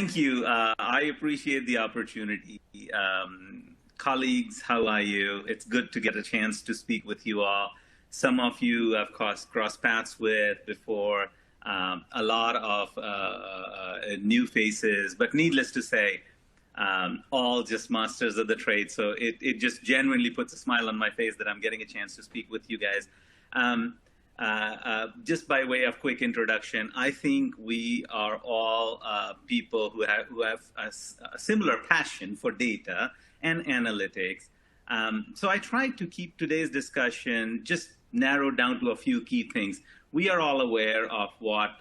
Thank you. I appreciate the opportunity. Colleagues, how are you? It's good to get a chance to speak with you all. Some of you I've crossed paths with before, a lot of new faces, but needless to say, all just masters of the trade. So it just genuinely puts a smile on my face that I'm getting a chance to speak with you guys. Just by way of quick introduction, I think we are all people who have a similar passion for data and analytics. So I tried to keep today's discussion just narrowed down to a few key things. We are all aware of what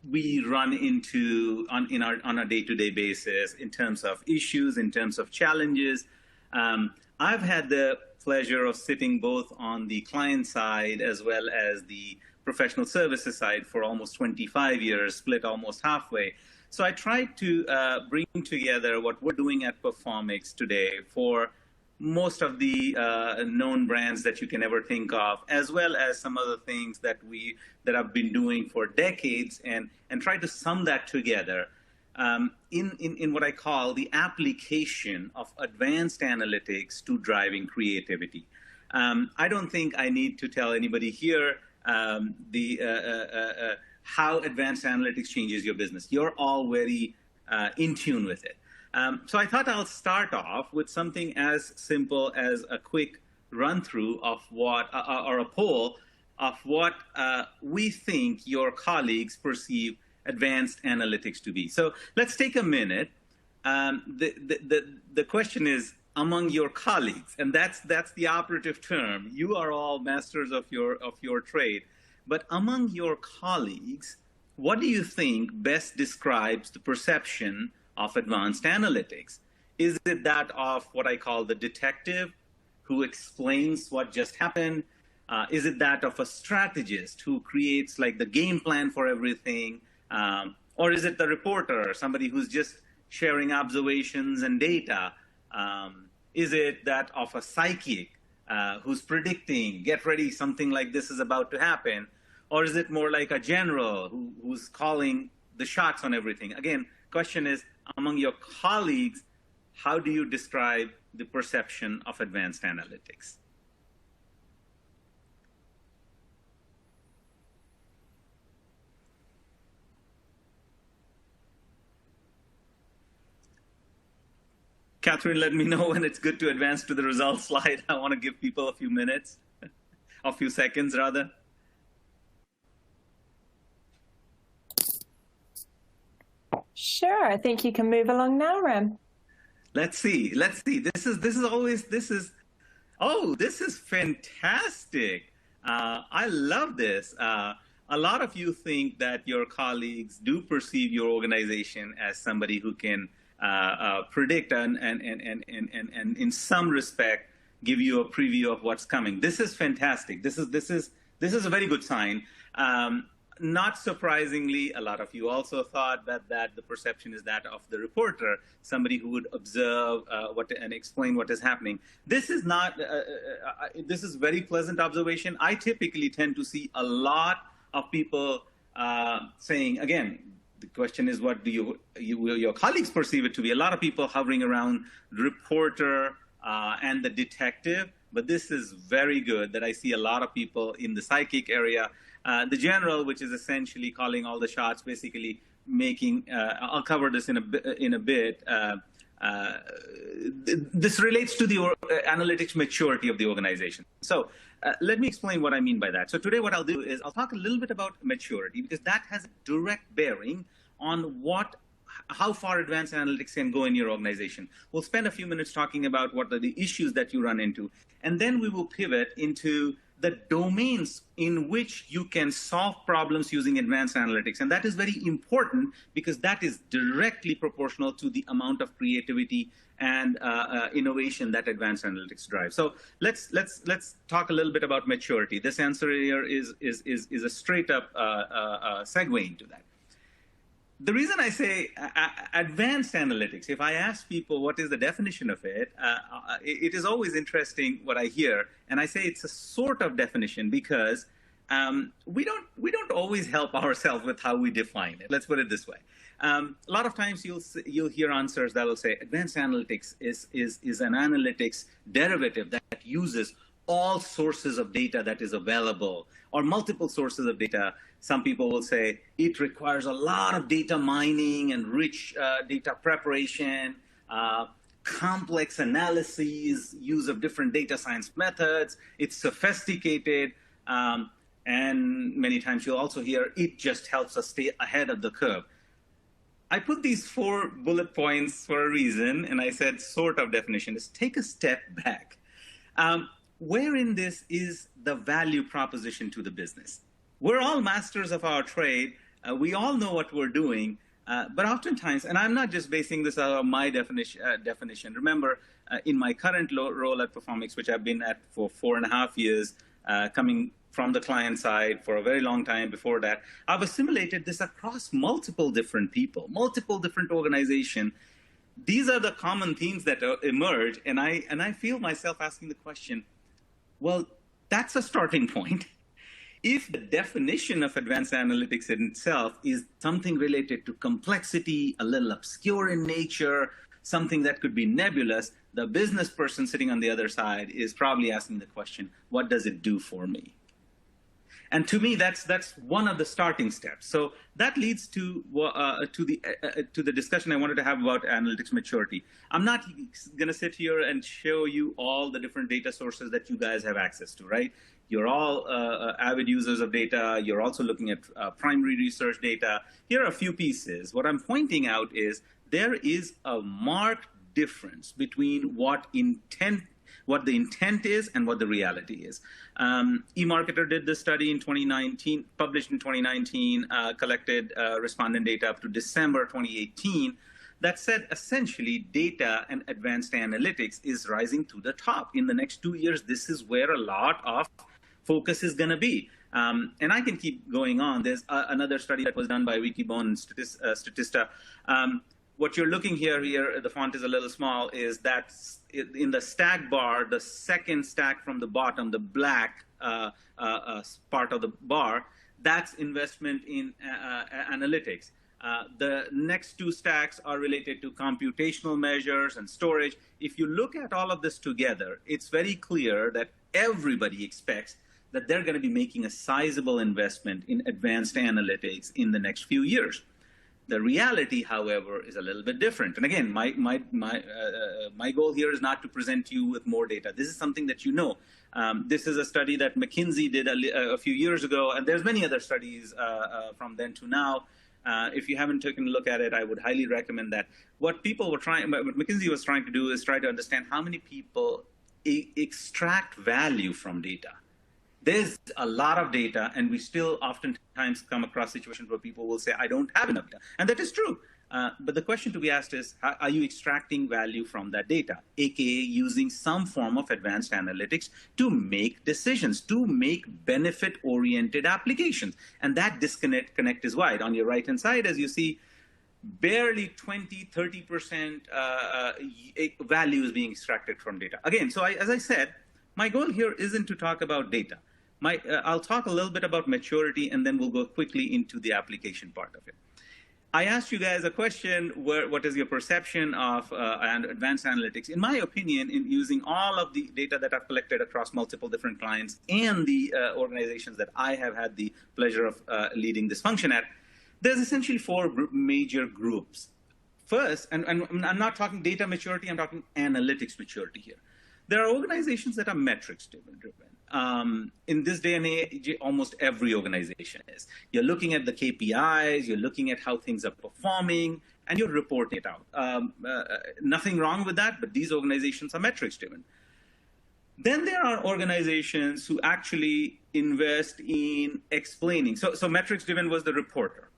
we run into on a day-to-day basis in terms of issues, in terms of challenges. I've had the pleasure of sitting both on the client side as well as the professional services side for almost 25 years, split almost halfway. So I tried to bring together what we're doing at Performics today for most of the known brands that you can ever think of, as well as some other things that I've been doing for decades, and try to sum that together in what I call the application of advanced analytics to driving creativity. I don't think I need to tell anybody here how advanced analytics changes your business. You're all very in tune with it. So I thought I'll start off with something as simple as a quick run through of what, or a poll of what we think your colleagues perceive advanced analytics to be. So let's take a minute. The question is among your colleagues, and that's the operative term. You are all masters of your trade, but among your colleagues, what do you think best describes the perception of advanced analytics? Is it that of what I call the detective who explains what just happened? Is it that of a strategist who creates like the game plan for everything? Or is it the reporter, somebody who's just sharing observations and data? Is it that of a psychic who's predicting, get ready, something like this is about to happen? Or is it more like a general who's calling the shots on everything? Again, question is, among your colleagues, how do you describe the perception of advanced analytics? Catherine, let me know when it's good to advance to the results slide. I want to give people a few minutes, a few seconds rather. Sure, I think you can move along now, Ram. Let's see. This is fantastic. I love this. A lot of you think that your colleagues do perceive your organization as somebody who can predict and in some respect give you a preview of what's coming. This is fantastic. This is a very good sign. Not surprisingly, a lot of you also thought that the perception is that of the reporter, somebody who would observe and explain what is happening. This is not. This is very pleasant observation. I typically tend to see a lot of people saying, again, the question is, what do your colleagues perceive it to be? A lot of people hovering around the reporter and the detective, but this is very good that I see a lot of people in the psychic area. The general, which is essentially calling all the shots, basically making, I'll cover this in a bit. This relates to the analytics maturity of the organization. So let me explain what I mean by that. So today what I'll do is I'll talk a little bit about maturity, because that has a direct bearing on how far advanced analytics can go in your organization. We'll spend a few minutes talking about what are the issues that you run into, and then we will pivot into the domains in which you can solve problems using advanced analytics. And that is very important because that is directly proportional to the amount of creativity and innovation that advanced analytics drive. So let's talk a little bit about maturity. This answer here is a straight up segue into that. The reason I say advanced analytics, if I ask people what is the definition of it, it is always interesting what I hear, and I say it's a sort of definition because we don't always help ourselves with how we define it. Let's put it this way. A lot of times you'll hear answers that will say advanced analytics is an analytics derivative that uses all sources of data that is available, or multiple sources of data. Some people will say it requires a lot of data mining and rich data preparation, complex analyses, use of different data science methods. It's sophisticated. And many times you'll also hear it just helps us stay ahead of the curve. I put these 4 bullet points for a reason, and I said sort of definition is take a step back. Where in this is the value proposition to the business? We're all masters of our trade. We all know what we're doing, but oftentimes, and I'm not just basing this on my definition. Remember, in my current role at Performics, which I've been at for 4.5 years, coming from the client side for a very long time before that, I've assimilated this across multiple different people, multiple different organizations. These are the common themes that emerge, and I feel myself asking the question, well, that's a starting point. If the definition of advanced analytics in itself is something related to complexity, a little obscure in nature, something that could be nebulous, the business person sitting on the other side is probably asking the question, what does it do for me? And to me, that's one of the starting steps. So that leads to the discussion I wanted to have about analytics maturity. I'm not going to sit here and show you all the different data sources that you guys have access to, right? You're all avid users of data. You're also looking at primary research data. Here are a few pieces. What I'm pointing out is there is a marked difference between what the intent is and what the reality is. eMarketer did this study in 2019, published in 2019, collected respondent data up to December 2018, that said essentially data and advanced analytics is rising to the top. In the next 2 years, this is where a lot of focus is going to be. And I can keep going on. There's another study that was done by Wikibon and Statista. What you're looking here, the font is a little small, is that in the stack bar, the second stack from the bottom, the black part of the bar, that's investment in analytics. The next 2 stacks are related to computational measures and storage. If you look at all of this together, it's very clear that everybody expects that they're going to be making a sizable investment in advanced analytics in the next few years. The reality, however, is a little bit different. And again, my goal here is not to present you with more data. This is something that you know. This is a study that McKinsey did a few years ago, and there's many other studies from then to now. If you haven't taken a look at it, I would highly recommend that. What McKinsey was trying to do is try to understand how many people extract value from data. There's a lot of data, and we still oftentimes come across situations where people will say, I don't have enough data. And that is true. But the question to be asked is, are you extracting value from that data, aka using some form of advanced analytics to make decisions, to make benefit-oriented applications? And that disconnect is wide. On your right-hand side, as you see, barely 20, 30% value is being extracted from data. Again, so as I said, my goal here isn't to talk about data. I'll talk a little bit about maturity, and then we'll go quickly into the application part of it. I asked you guys a question, what is your perception of advanced analytics? In my opinion, in using all of the data that I've collected across multiple different clients and the organizations that I have had the pleasure of leading this function at, there's essentially 4 major groups. First, and I'm not talking data maturity, I'm talking analytics maturity here. There are organizations that are metrics driven. In this day and age, almost every organization is. You're looking at the KPIs, you're looking at how things are performing, and you're reporting it out. Nothing wrong with that, but these organizations are metrics driven. Then there are organizations who actually invest in explaining. So metrics driven was the reporter.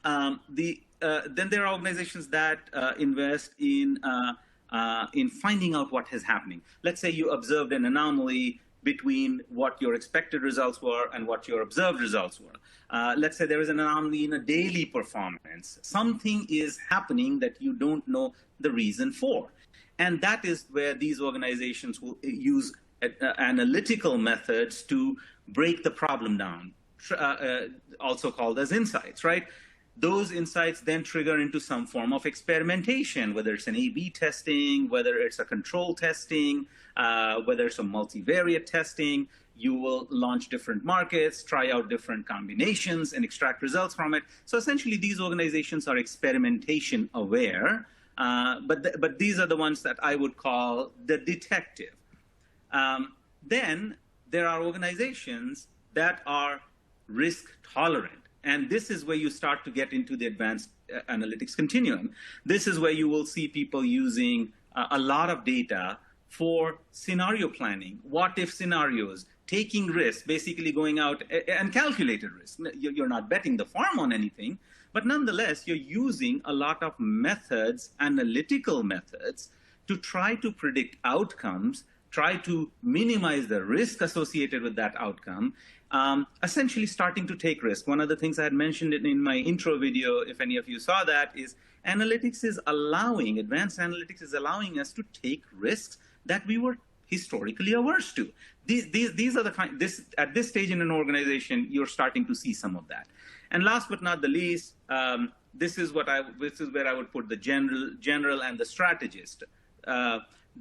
Then there are organizations that invest in finding out what is happening. Let's say you observed an anomaly between what your expected results were and what your observed results were. Let's say there is an anomaly in a daily performance. Something is happening that you don't know the reason for. And that is where these organizations will use analytical methods to break the problem down, also called as insights, right? Those insights then trigger into some form of experimentation, whether it's an A/B testing, whether it's a control testing, whether it's a multivariate testing. You will launch different markets, try out different combinations, and extract results from it. So essentially, these organizations are experimentation aware, but these are the ones that I would call the detective. Then there are organizations that are risk tolerant. And this is where you start to get into the advanced analytics continuum. This is where you will see people using a lot of data for scenario planning, what-if scenarios, taking risks, basically going out and calculated risk. You're not betting the farm on anything, but nonetheless, you're using a lot of methods, analytical methods, to try to predict outcomes, try to minimize the risk associated with that outcome, essentially starting to take risk. One of the things I had mentioned in my intro video, if any of you saw that, is advanced analytics is allowing us to take risks that we were historically averse to. These are the kind, at this stage in an organization, you're starting to see some of that. And last but not the least, this is where I would put the general and the strategist.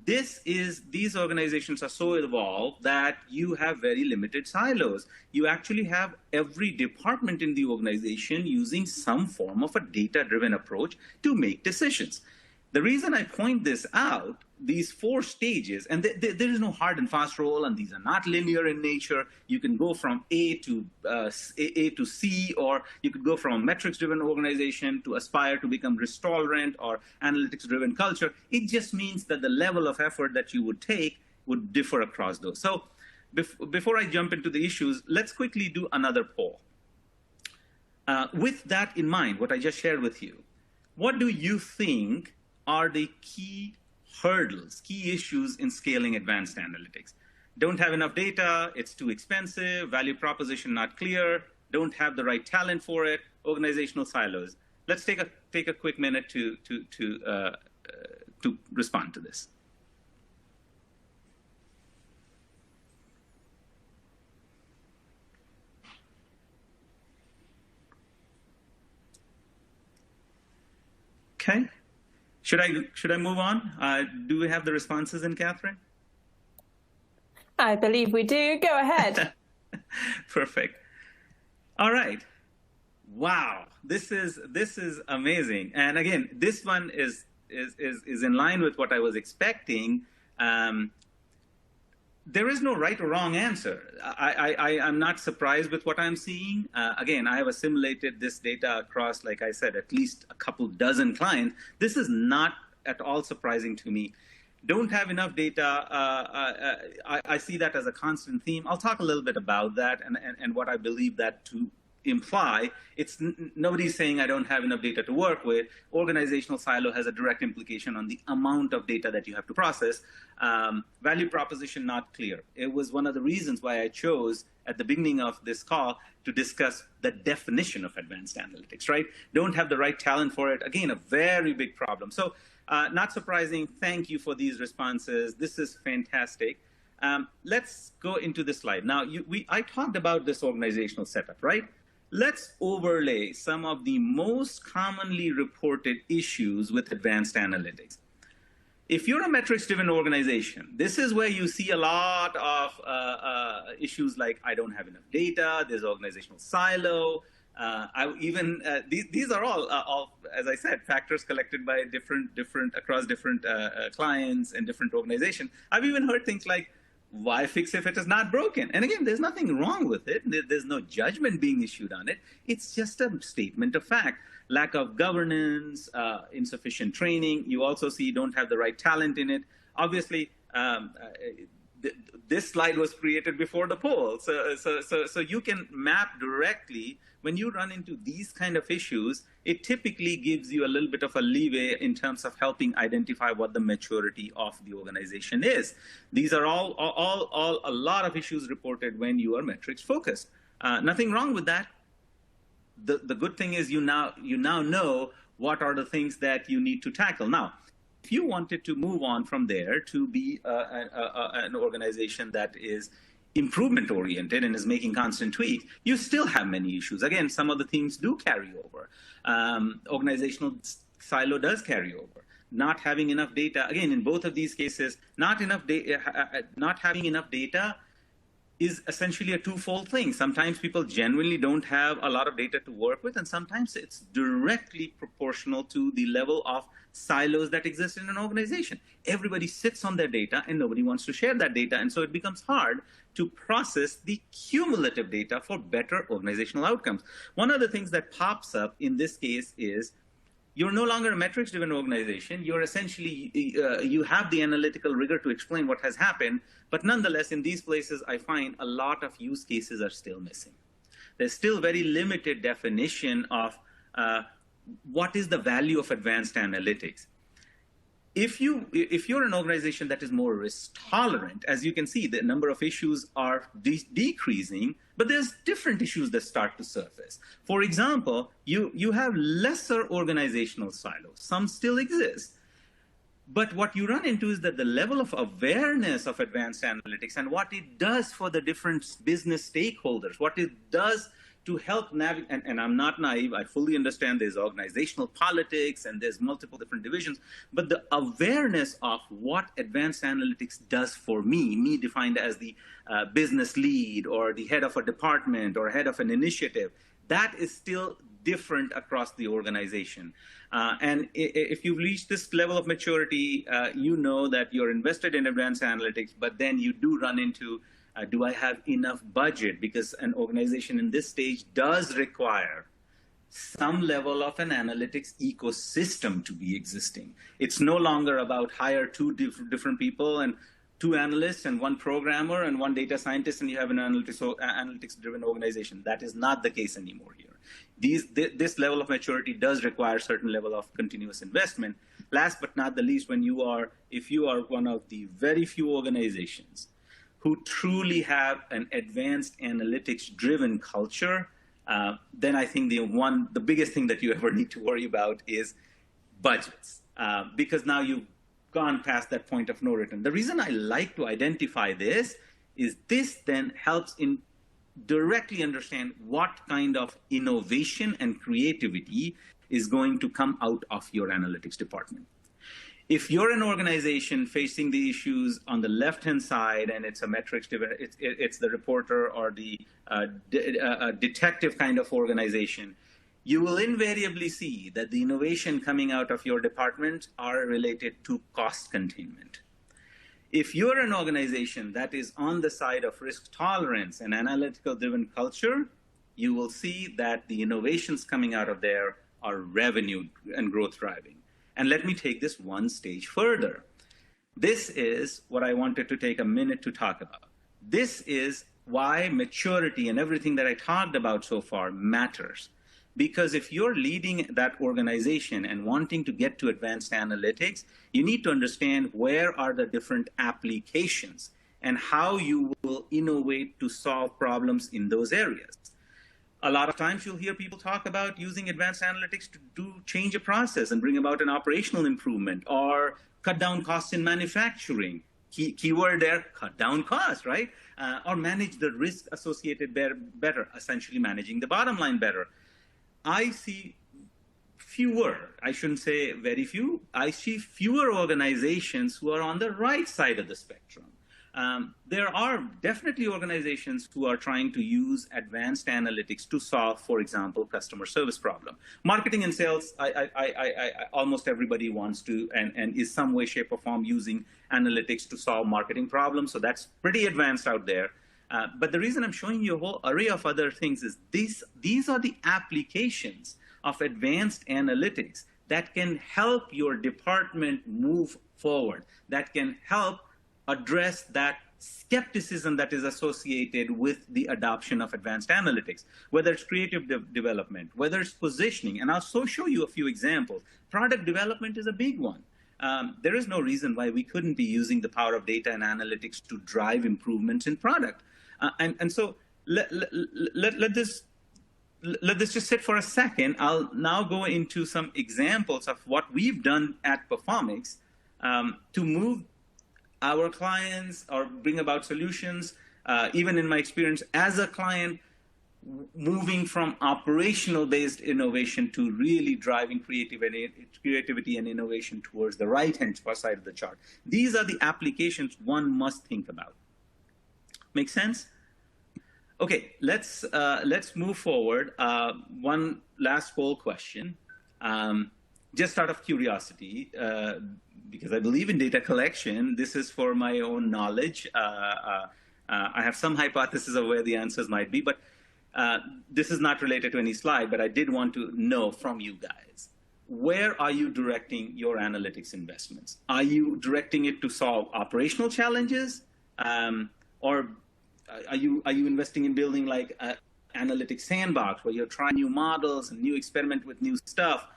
These organizations are so evolved that you have very limited silos. You actually have every department in the organization using some form of a data-driven approach to make decisions. The reason I point this out, these 4 stages, and there is no hard and fast rule, and these are not linear in nature. You can go from A to C, or you could go from a metrics-driven organization to aspire to become risk-tolerant or analytics-driven culture. It just means that the level of effort that you would take would differ across those. So before I jump into the issues, let's quickly do another poll. With that in mind, what I just shared with you, what do you think are the key hurdles, key issues in scaling advanced analytics? Don't have enough data, it's too expensive, value proposition not clear, don't have the right talent for it, organizational silos. Let's take a quick minute to respond to this. Okay. Should I move on? Do we have the responses in, Catherine? I believe we do. Go ahead. Perfect. All right. Wow, this is amazing. And again, this one is in line with what I was expecting. There is no right or wrong answer. I'm not surprised with what I'm seeing. Again, I have assimilated this data across, like I said, at least a couple dozen clients. This is not at all surprising to me. Don't have enough data. I see that as a constant theme. I'll talk a little bit about that and what I believe that to imply. It's nobody's saying I don't have enough data to work with. Organizational silo has a direct implication on the amount of data that you have to process. Value proposition not clear. It was one of the reasons why I chose at the beginning of this call to discuss the definition of advanced analytics, right? Don't have the right talent for it. Again, a very big problem. So not surprising. Thank you for these responses. This is fantastic. Let's go into the slide. Now, I talked about this organizational setup, right? Let's overlay some of the most commonly reported issues with advanced analytics. If you're a metrics-driven organization, this is where you see a lot of issues like I don't have enough data, there's organizational silo. These are all, as I said, factors collected by across different clients and different organizations. I've even heard things like, why fix if it is not broken? And again, there's nothing wrong with it. There's no judgment being issued on it. It's just a statement of fact. Lack of governance, insufficient training. You also see you don't have the right talent in it. Obviously, this slide was created before the poll. So you can map directly. When you run into these kind of issues, it typically gives you a little bit of a leeway in terms of helping identify what the maturity of the organization is. These are all a lot of issues reported when you are metrics focused. Nothing wrong with that. The good thing is you now know what are the things that you need to tackle. Now, if you wanted to move on from there to be an organization that is improvement oriented and is making constant tweaks, you still have many issues. Again, some of the themes do carry over. Organizational silo does carry over. Not having enough data, again, in both of these cases, not having enough data is essentially a twofold thing. Sometimes people genuinely don't have a lot of data to work with, and sometimes it's directly proportional to the level of silos that exist in an organization. Everybody sits on their data and nobody wants to share that data, and so it becomes hard to process the cumulative data for better organizational outcomes. One of the things that pops up in this case is you're no longer a metrics-driven organization. You're essentially, you have the analytical rigor to explain what has happened, but nonetheless, in these places, I find a lot of use cases are still missing. There's still very limited definition of what is the value of advanced analytics. If you're an organization that is more risk tolerant, as you can see, the number of issues are decreasing, but there's different issues that start to surface. For example, you have lesser organizational silos. Some still exist. But what you run into is that the level of awareness of advanced analytics and what it does for the different business stakeholders, what it does to help navigate, and I'm not naive, I fully understand there's organizational politics and there's multiple different divisions, but the awareness of what advanced analytics does for me defined as the business lead or the head of a department or head of an initiative, that is still different across the organization. And if you've reached this level of maturity, you know that you're invested in advanced analytics, but then you do run into do I have enough budget? Because an organization in this stage does require some level of an analytics ecosystem to be existing. It's no longer about hire two different people and 2 analysts and 1 programmer and 1 data scientist and you have an analytics-driven organization. That is not the case anymore here. This level of maturity does require a certain level of continuous investment. Last but not the least, if you are one of the very few organizations who truly have an advanced analytics-driven culture, then I think the biggest thing that you ever need to worry about is budgets, because now you've gone past that point of no return. The reason I like to identify this is this then helps in directly understand what kind of innovation and creativity is going to come out of your analytics department. If you're an organization facing the issues on the left-hand side and it's a metrics-driven, it's the reporter or the detective kind of organization, you will invariably see that the innovation coming out of your department are related to cost containment. If you're an organization that is on the side of risk tolerance and analytical-driven culture, you will see that the innovations coming out of there are revenue and growth driving. And let me take this one stage further. This is what I wanted to take a minute to talk about. This is why maturity and everything that I talked about so far matters. Because if you're leading that organization and wanting to get to advanced analytics, you need to understand where are the different applications and how you will innovate to solve problems in those areas. A lot of times you'll hear people talk about using advanced analytics to change a process and bring about an operational improvement or cut down costs in manufacturing. Keyword there, cut down costs, right? Or manage the risk associated better, essentially managing the bottom line better. I see fewer, I shouldn't say very few, I see fewer organizations who are on the right side of the spectrum. There are definitely organizations who are trying to use advanced analytics to solve, for example, customer service problem. Marketing and sales, almost everybody wants to and is some way, shape, or form using analytics to solve marketing problems. So that's pretty advanced out there. But the reason I'm showing you a whole array of other things is these are the applications of advanced analytics that can help your department move forward, that can help address that skepticism that is associated with the adoption of advanced analytics, whether it's creative development, whether it's positioning, and I'll show you a few examples. Product development is a big one. There is no reason why we couldn't be using the power of data and analytics to drive improvements in product. And so let this just sit for a second. I'll now go into some examples of what we've done at Performics to move our clients or bring about solutions even in my experience as a client, moving from operational-based innovation to really driving creativity and innovation towards the right-hand side of the chart. These are the applications one must think about. Make sense? Okay, let's move forward. One last poll question, just out of curiosity, because I believe in data collection. This is for my own knowledge. I have some hypothesis of where the answers might be, but this is not related to any slide, but I did want to know from you guys, where are you directing your analytics investments? Are you directing it to solve operational challenges? Or are you investing in building like an analytics sandbox where you're trying new models and new experiment with new stuff?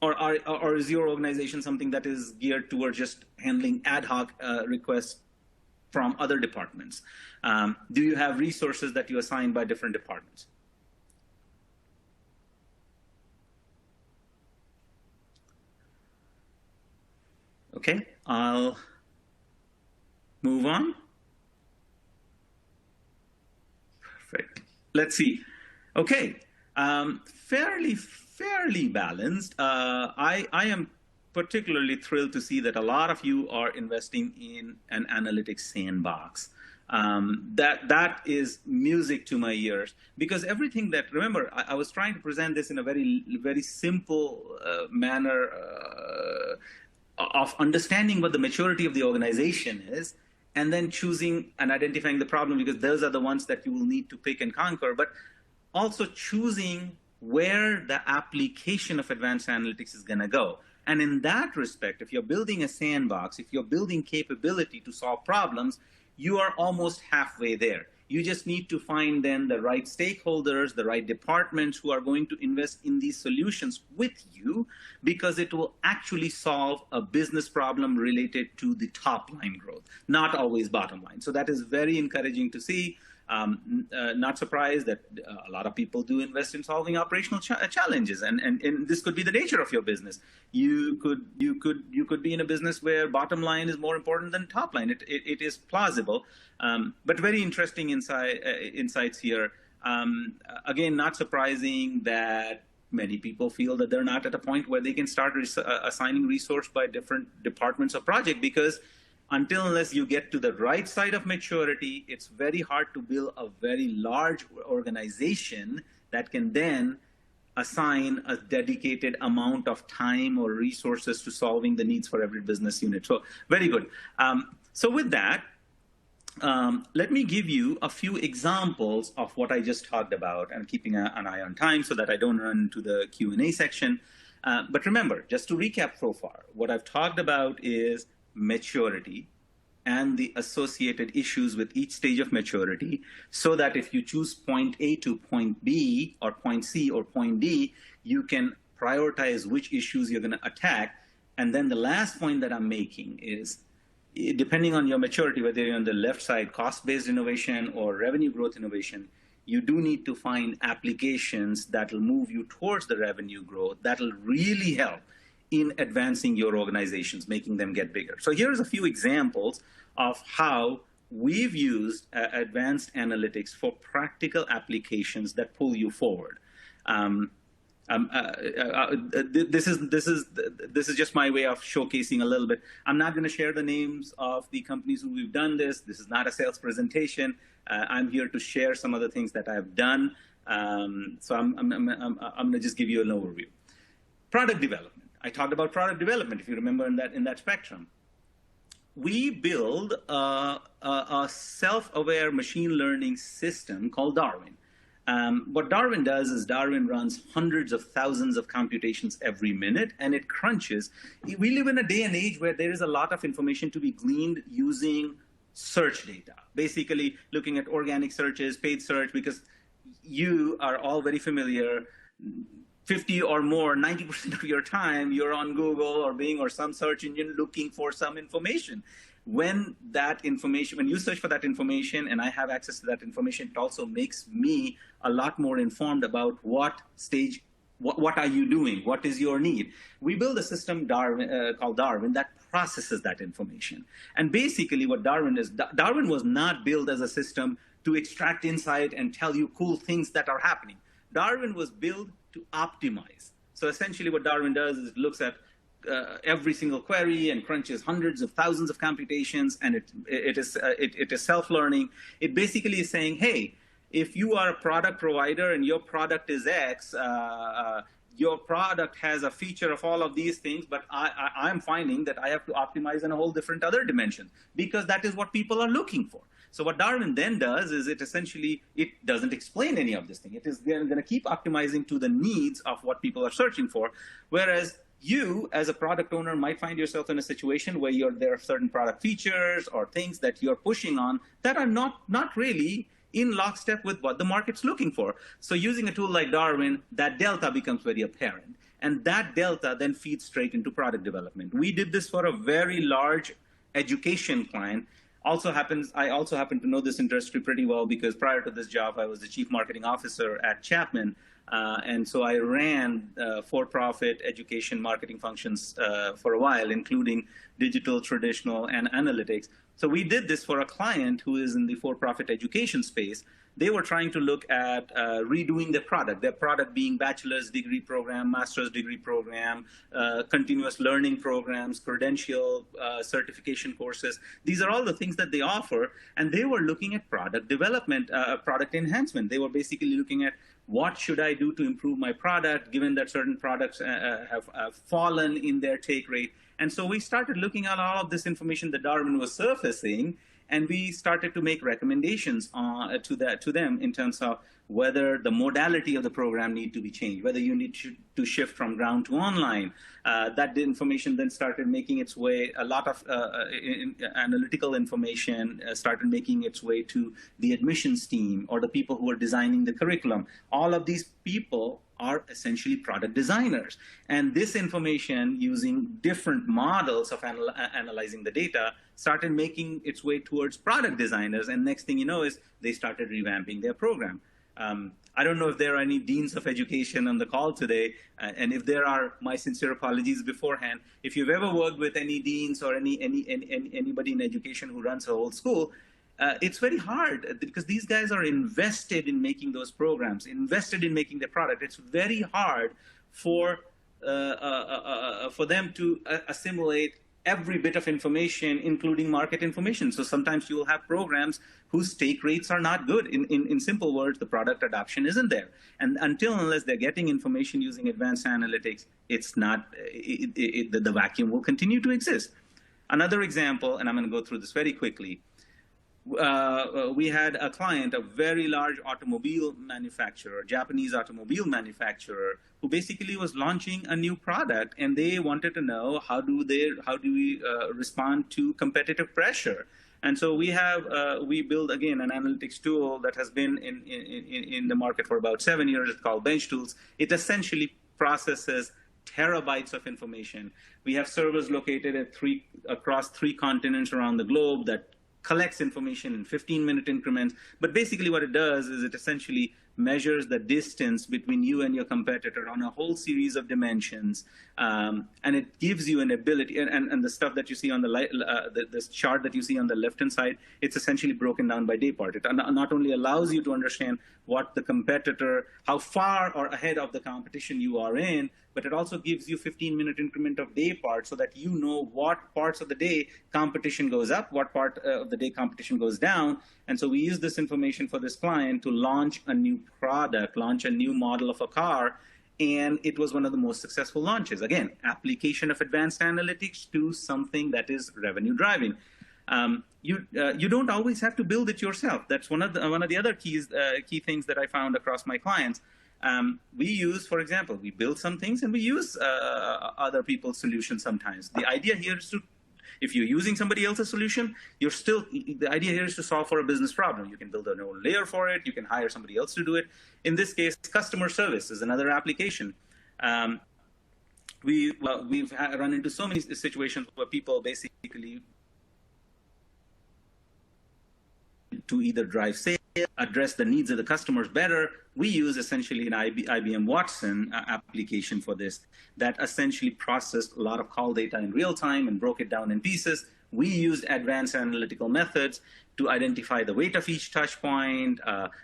Or is your organization something that is geared towards just handling ad hoc requests from other departments? Do you have resources that you assign by different departments? Okay, I'll move on. Perfect. Let's see. Okay, fairly balanced. I am particularly thrilled to see that a lot of you are investing in an analytics sandbox. That is music to my ears, because everything that, remember, I was trying to present this in a very simple manner of understanding what the maturity of the organization is, and then choosing and identifying the problem, because those are the ones that you will need to pick and conquer, but also choosing where the application of advanced analytics is going to go. And in that respect, if you're building a sandbox, if you're building capability to solve problems, you are almost halfway there. You just need to find then the right stakeholders, the right departments who are going to invest in these solutions with you, because it will actually solve a business problem related to the top line growth, not always bottom line. So that is very encouraging to see. Not surprised that a lot of people do invest in solving operational challenges, and this could be the nature of your business. You could be in a business where bottom line is more important than top line. It is plausible, but very interesting insights here. Again, not surprising that many people feel that they're not at a point where they can start assigning resource by different departments of project, because unless you get to the right side of maturity, it's very hard to build a very large organization that can then assign a dedicated amount of time or resources to solving the needs for every business unit. So very good. So with that, let me give you a few examples of what I just talked about, and keeping an eye on time so that I don't run into the Q&A section. But remember, just to recap so far, what I've talked about is maturity and the associated issues with each stage of maturity, so that if you choose point A to point B or point C or point D, you can prioritize which issues you're going to attack. And then the last point that I'm making is, depending on your maturity, whether you're on the left side, cost-based innovation or revenue growth innovation, you do need to find applications that will move you towards the revenue growth, that will really help in advancing your organizations, making them get bigger. So here's a few examples of how we've used advanced analytics for practical applications that pull you forward. This is just my way of showcasing a little bit. I'm not going to share the names of the companies who we've done this. This is not a sales presentation. I'm here to share some of the things that I've done. So I'm going to just give you an overview. Product development. I talked about product development, if you remember, in that spectrum. We build a self-aware machine learning system called Darwin. What Darwin does is Darwin runs hundreds of thousands of computations every minute, and it crunches. We live in a day and age where there is a lot of information to be gleaned using search data, basically looking at organic searches, paid search, because you are all very familiar. 50 or more, 90% of your time, you're on Google or Bing or some search engine looking for some information. When you search for that information and I have access to that information, it also makes me a lot more informed about what stage what are you doing? What is your need? We build a system called Darwin that processes that information. And basically what Darwin is, Darwin was not built as a system to extract insight and tell you cool things that are happening. Darwin was built to optimize. So essentially what Darwin does is it looks at every single query and crunches hundreds of thousands of computations, and it is self-learning. It basically is saying, hey, if you are a product provider and your product is X, your product has a feature of all of these things, but I'm finding that I have to optimize in a whole different other dimension because that is what people are looking for. So what Darwin then does is it doesn't explain any of this thing. It is going to keep optimizing to the needs of what people are searching for, whereas you, as a product owner, might find yourself in a situation where there are certain product features or things that you're pushing on that are not really in lockstep with what the market's looking for. So using a tool like Darwin, that delta becomes very apparent. And that delta then feeds straight into product development. We did this for a very large education client. I also happen to know this industry pretty well because prior to this job, I was the chief marketing officer at Chapman. And so I ran for-profit education marketing functions for a while, including digital, traditional, and analytics. So we did this for a client who is in the for-profit education space. They were trying to look at redoing their product being bachelor's degree program, master's degree program, continuous learning programs, credential certification courses. These are all the things that they offer. And they were looking at product development, product enhancement. They were basically looking at what should I do to improve my product, given that certain products have fallen in their take rate. And so we started looking at all of this information that Darwin was surfacing, and we started to make recommendations to them in terms of whether the modality of the program need to be changed, whether you need to shift from ground to online. That information then started making its way, a lot of analytical information started making its way to the admissions team or the people who are designing the curriculum. All of these people are essentially product designers. And this information, using different models of analyzing the data, started making its way towards product designers. And next thing you know is they started revamping their program. I don't know if there are any deans of education on the call today, and if there are, my sincere apologies beforehand. If you've ever worked with any deans or anybody in education who runs a whole school, it's very hard because these guys are invested in making those programs, invested in making their product. It's very hard for them to assimilate every bit of information, including market information. So sometimes you will have programs whose take rates are not good. In simple words, the product adoption isn't there. And unless they're getting information using advanced analytics, it's not, the vacuum will continue to exist. Another example, and I'm going to go through this very quickly. We had a client, a very large automobile manufacturer, Japanese automobile manufacturer, who basically was launching a new product, and they wanted to know how do we respond to competitive pressure. And so we build, again, an analytics tool that has been in the market for about 7 years. It's called Bench Tools. It essentially processes terabytes of information. We have servers located across 3 continents around the globe that collects information in 15-minute increments. But basically what it does is it essentially measures the distance between you and your competitor on a whole series of dimensions. And it gives you an ability, and the stuff that you see on this chart that you see on the left-hand side, it's essentially broken down by day part. It not only allows you to understand what the competitor, how far or ahead of the competition you are in, but it also gives you 15-minute increment of day part so that you know what parts of the day competition goes up, what part of the day competition goes down. And so we use this information for this client to launch a new product, launch a new model of a car, and it was one of the most successful launches. Again, application of advanced analytics to something that is revenue driving. You don't always have to build it yourself. That's one of the other key things that I found across my clients. We use, for example, we build some things and we use other people's solutions sometimes. The idea here is to, if you're using somebody else's solution, the idea here is to solve for a business problem. You can build a own layer for it. You can hire somebody else to do it. In this case, customer service is another application. We've run into so many situations where people basically to either drive sales address the needs of the customers better, we use essentially an IBM Watson application for this that essentially processed a lot of call data in real time and broke it down in pieces. We used advanced analytical methods to identify the weight of each touch point.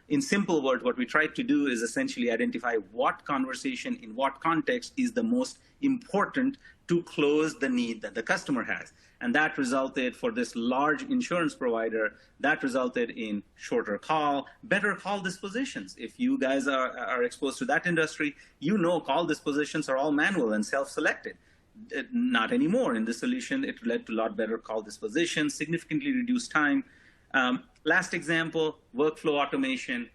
In simple words, what we tried to do is essentially identify what conversation in what context is the most important to close the need that the customer has. And that resulted, for this large insurance provider, that resulted in shorter call, better call dispositions. If you guys are exposed to that industry, you know call dispositions are all manual and self-selected. Not anymore. In this solution, it led to a lot better call disposition, significantly reduced time. Last example, workflow automation.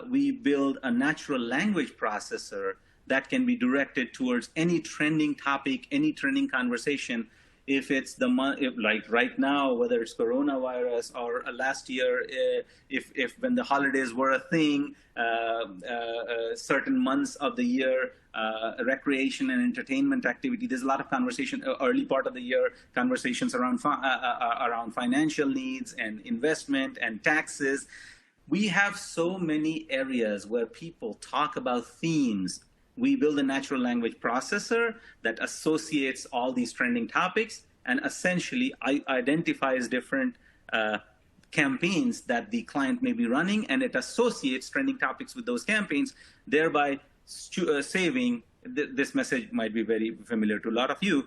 We build a natural language processor that can be directed towards any trending topic, any trending conversation. If it's like right now, whether it's coronavirus or last year, if when the holidays were a thing, certain months of the year, recreation and entertainment activity. There's a lot of conversation early part of the year, conversations around financial needs and investment and taxes. We have so many areas where people talk about themes. We build a natural language processor that associates all these trending topics and essentially identifies different campaigns that the client may be running, and it associates trending topics with those campaigns, thereby saving, this message might be very familiar to a lot of you,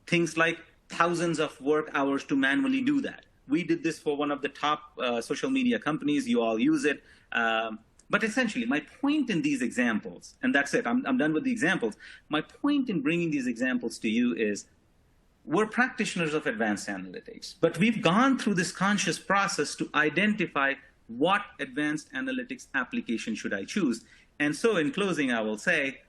things like thousands of work hours to manually do that. We did this for one of the top social media companies. You all use it. But essentially, my point in these examples, and that's it, I'm done with the examples. My point in bringing these examples to you is we're practitioners of advanced analytics, but we've gone through this conscious process to identify what advanced analytics application should I choose. And so in closing, I will say,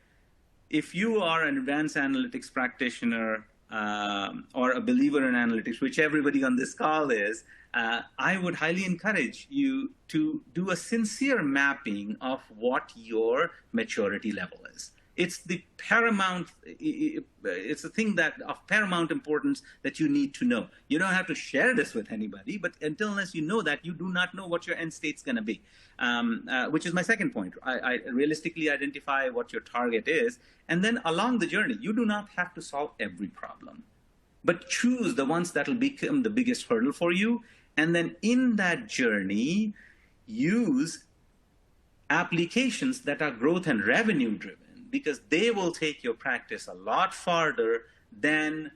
if you are an advanced analytics practitioner or a believer in analytics, which everybody on this call is, I would highly encourage you to do a sincere mapping of what your maturity level is. It's the paramount, it's a thing that of paramount importance that you need to know. You don't have to share this with anybody, but unless you know that, you do not know what your end state's going to be, which is my second point. I realistically identify what your target is, and then along the journey, you do not have to solve every problem, but choose the ones that will become the biggest hurdle for you. And then in that journey, use applications that are growth and revenue driven, because they will take your practice a lot farther than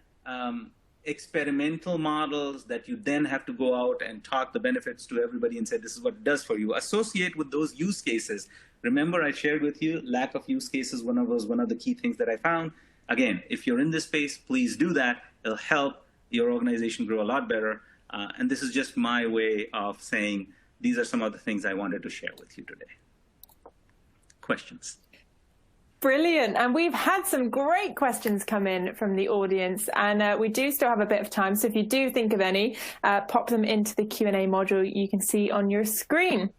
experimental models that you then have to go out and talk the benefits to everybody and say, this is what it does for you. Associate with those use cases. Remember, I shared with you, lack of use cases one of the key things that I found. Again, if you're in this space, please do that. It'll help your organization grow a lot better. And this is just my way of saying, these are some of the things I wanted to share with you today. Questions? Brilliant. And we've had some great questions come in from the audience, and we do still have a bit of time. So if you do think of any, pop them into the Q&A module you can see on your screen.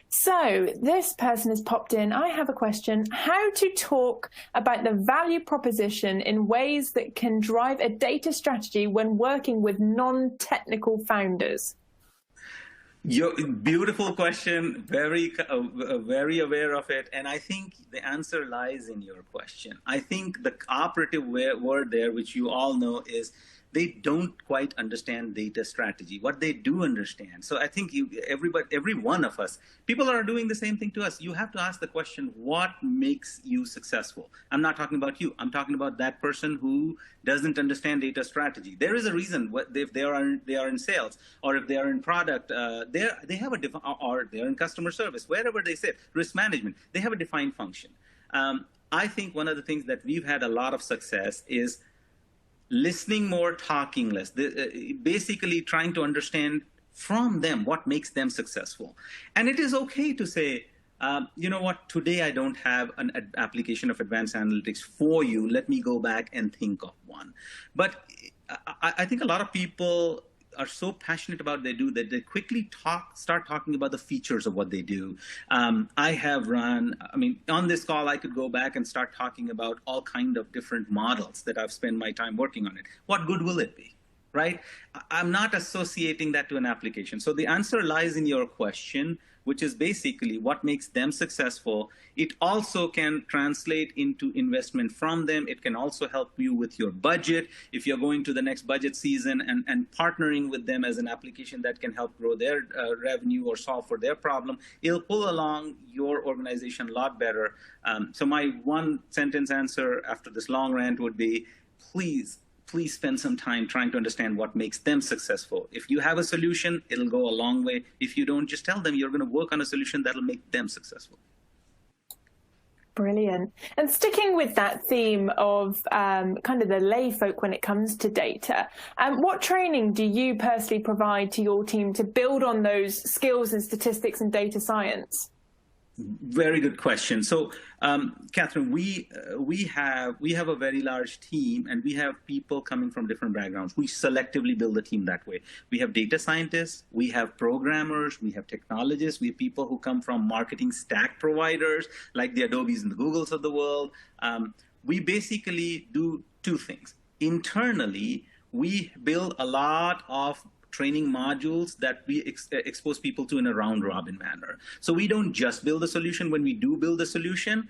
So this person has popped in. I have a question. How to talk about the value proposition in ways that can drive a data strategy when working with non-technical founders? Beautiful question, very aware of it, and I think the answer lies in your question. I think the operative word there, which you all know, is they don't quite understand data strategy. What they do understand. So I think every one of us, people are doing the same thing to us. You have to ask the question, what makes you successful? I'm not talking about you. I'm talking about that person who doesn't understand data strategy. There is a reason if they are in sales, or if they are in product, they have or they're in customer service, wherever they sit, risk management, they have a defined function. I think one of the things that we've had a lot of success is listening more, talking less, basically trying to understand from them what makes them successful. And it is okay to say, you know what, today I don't have an application of advanced analytics for you. Let me go back and think of one. But I think a lot of people are so passionate about what they do that they quickly start talking about the features of what they do. I have on this call, I could go back and start talking about all kind of different models that I've spent my time working on it. What good will it be, right? I'm not associating that to an application. So the answer lies in your question. which is basically what makes them successful. It also can translate into investment from them. It can also help you with your budget. If you're going to the next budget season and partnering with them as an application that can help grow their revenue or solve for their problem, it'll pull along your organization a lot better. So my one sentence answer after this long rant would be, please spend some time trying to understand what makes them successful. If you have a solution, it'll go a long way. If you don't, just tell them you're going to work on a solution that'll make them successful. Brilliant. And sticking with that theme of kind of the lay folk when it comes to data, what training do you personally provide to your team to build on those skills in statistics and data science? Very good question. So, Catherine, we have a very large team, and we have people coming from different backgrounds. We selectively build a team that way. We have data scientists, we have programmers, we have technologists, we have people who come from marketing stack providers like the Adobes and the Googles of the world. We basically do two things. Internally, we build a lot of training modules that we expose people to in a round-robin manner. So we don't just build a solution. When we do build a solution,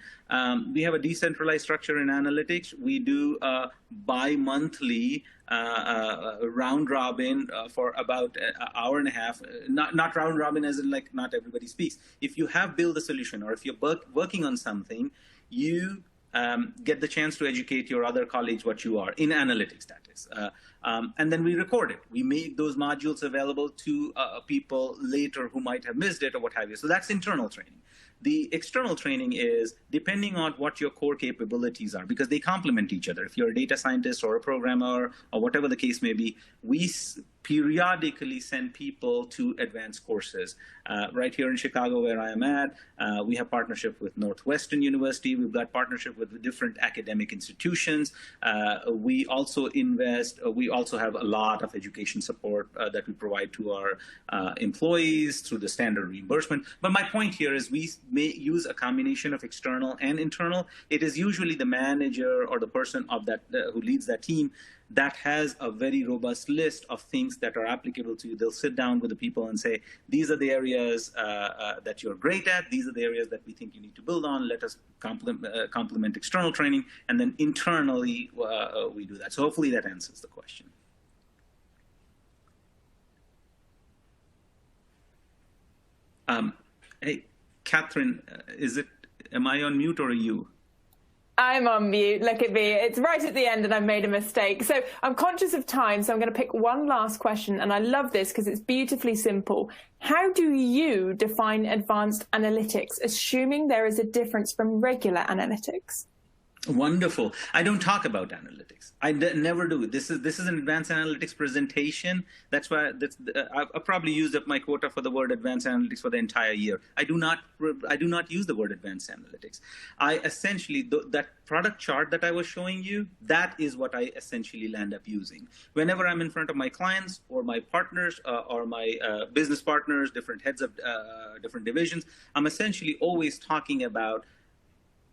we have a decentralized structure in analytics. We do a bi-monthly round-robin for about an hour and a half. Not round-robin as in like not everybody speaks. If you have built a solution or if you're working on something, you get the chance to educate your other colleagues what you are, in analytics, that is. And then we record it. We make those modules available to people later who might have missed it or what have you. So that's internal training. The external training is depending on what your core capabilities are, because they complement each other. If you're a data scientist or a programmer or whatever the case may be, we periodically send people to advanced courses. Right here in Chicago, where I am at, we have partnership with Northwestern University. We've got partnership with different academic institutions. We also invest, we also have a lot of education support that we provide to our employees through the standard reimbursement. But my point here is we may use a combination of external and internal. It is usually the manager or the person of that who leads that team that has a very robust list of things that are applicable to you. They'll sit down with the people and say, these are the areas that you're great at. These are the areas that we think you need to build on. Let us complement external training. And then internally, we do that. So hopefully that answers the question. Hey, Catherine, am I on mute or are you? I'm on mute. Look at me. It's right at the end and I've made a mistake. So I'm conscious of time, so I'm going to pick one last question. And I love this because it's beautifully simple. How do you define advanced analytics, assuming there is a difference from regular analytics? Wonderful. I don't talk about analytics. I never do. This is an advanced analytics presentation. That's why I probably used up my quota for the word advanced analytics for the entire year. I do not use the word advanced analytics. I essentially, that product chart that I was showing you, that is what I essentially land up using. Whenever I'm in front of my clients or my partners or my business partners, different heads of different divisions, I'm essentially always talking about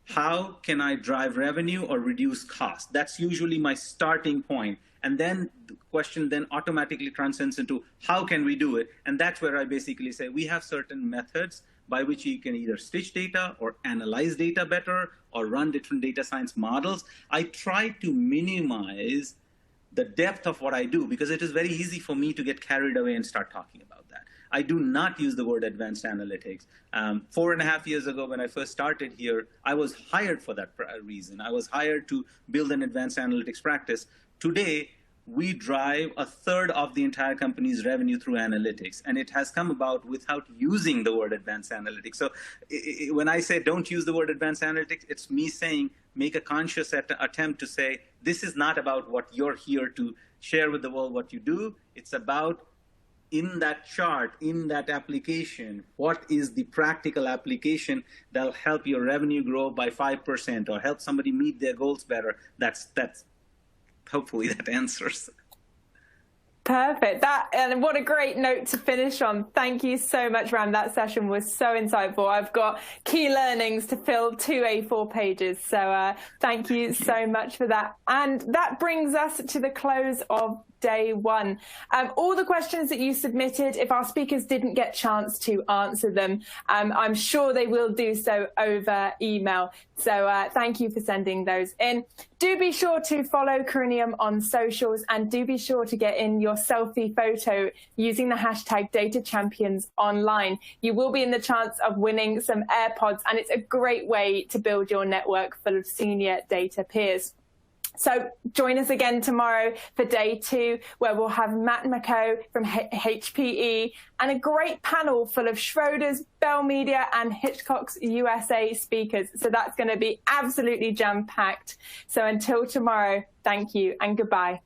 how can I drive revenue or reduce cost? That's usually my starting point. And then the question then automatically transcends into how can we do it? And that's where I basically say we have certain methods by which you can either stitch data or analyze data better or run different data science models. I try to minimize the depth of what I do because it is very easy for me to get carried away and start talking about that. I do not use the word advanced analytics. 4.5 years ago, when I first started here, I was hired for that reason. I was hired to build an advanced analytics practice. Today, we drive a third of the entire company's revenue through analytics, and it has come about without using the word advanced analytics. So when I say don't use the word advanced analytics, it's me saying make a conscious attempt to say this is not about what you're here to share with the world what you do. It's about in that chart, in that application, what is the practical application that'll help your revenue grow by 5% or help somebody meet their goals better? That's hopefully that answers. Perfect. And what a great note to finish on. Thank you so much, Ram. That session was so insightful. I've got key learnings to fill 2 A4 pages. So thank you so much for that. And that brings us to the close of day one. All the questions that you submitted, if our speakers didn't get a chance to answer them, I'm sure they will do so over email. So thank you for sending those in. Do be sure to follow Corinium on socials, and do be sure to get in your selfie photo using the hashtag DataChampionsOnline. You will be in the chance of winning some AirPods, and it's a great way to build your network full of senior data peers. So join us again tomorrow for day 2, where we'll have Matt McCoe from HPE and a great panel full of Schroders, Bell Media and Hitchcock's USA speakers. So that's going to be absolutely jam-packed. So until tomorrow, thank you and goodbye.